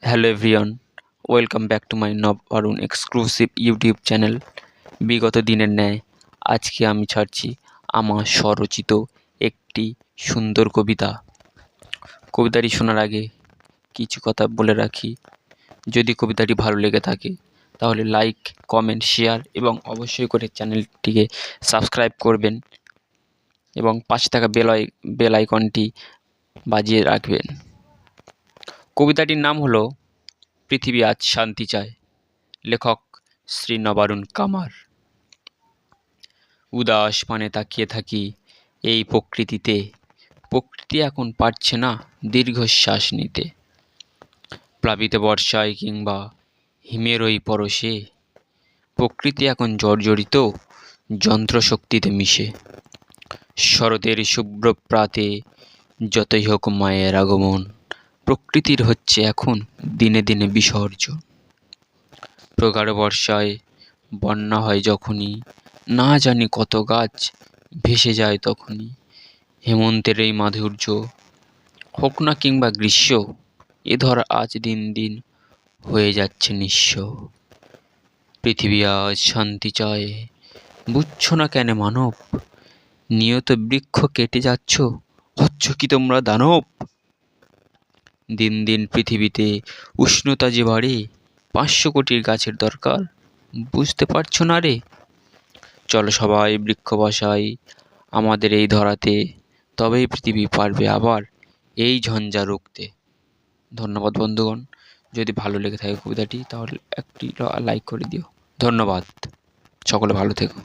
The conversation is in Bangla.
Hello everyone, welcome back to my Nabarun exclusive YouTube channel. বিগত দিনের ন্যায় আজকে আমি ছাড়ছি আমার স্বরচিত একটি সুন্দর কবিতা। কবিতাটি শোনার আগে কিছু কথা বলে রাখি, যদি কবিতাটি ভালো লেগে থাকে তাহলে লাইক, কমেন্ট, শেয়ার এবং অবশ্যই করে চ্যানেলটিকে সাবস্ক্রাইব করবেন এবং পাশে থাকা বেল আইকনটি বাজিয়ে রাখবেন। কবিতাটির নাম হলো পৃথিবী আজ শান্তি চায়, লেখক শ্রী নবারুণ কামার। উদাস পানে তাকিয়ে থাকি এই প্রকৃতিতে, প্রকৃতি এখন পারছে না দীর্ঘশ্বাস নিতে। প্লাবিত বর্ষায় কিংবা হিমের ওই পরশে প্রকৃতি এখন জর্জরিত যন্ত্রশক্তিতে মিশে। শরতের শুভ্র প্রাতে যতই হোক মায়ের আগমন, প্রকৃতির হচ্ছে এখন দিনে দিনে বিসর্জন। প্রগাঢ় বর্ষায় বন্যা হয় যখনই, না জানি কত গাছ ভেসে যায় তখনই। হেমন্তের এই মাধুর্য হোক না কিংবা গ্রীষ্ম, এ ধরা আজ দিন দিন হয়ে যাচ্ছে নিঃস্ব। পৃথিবী আজ শান্তি চায়, বুঝছো না কেন মানব? নিয়ত বৃক্ষ কেটে যাচ্ছ, হচ্ছ কি তোমরা দানব? দিন দিন পৃথিবীতে উষ্ণতা যে বাড়ে, 500 কোটির গাছের দরকার, বুঝতে পারছো না রে? চলো সবাই বৃক্ষ বসাই আমাদের এই ধরাতে, তবেই পৃথিবী পারবে আবার এই ঝঞ্ঝা রুখতে। ধন্যবাদ বন্ধুগণ। যদি ভালো লেগে থাকে কবিতাটি তাহলে একটি লাইক করে দিও। ধন্যবাদ। সকলে ভালো থেকো।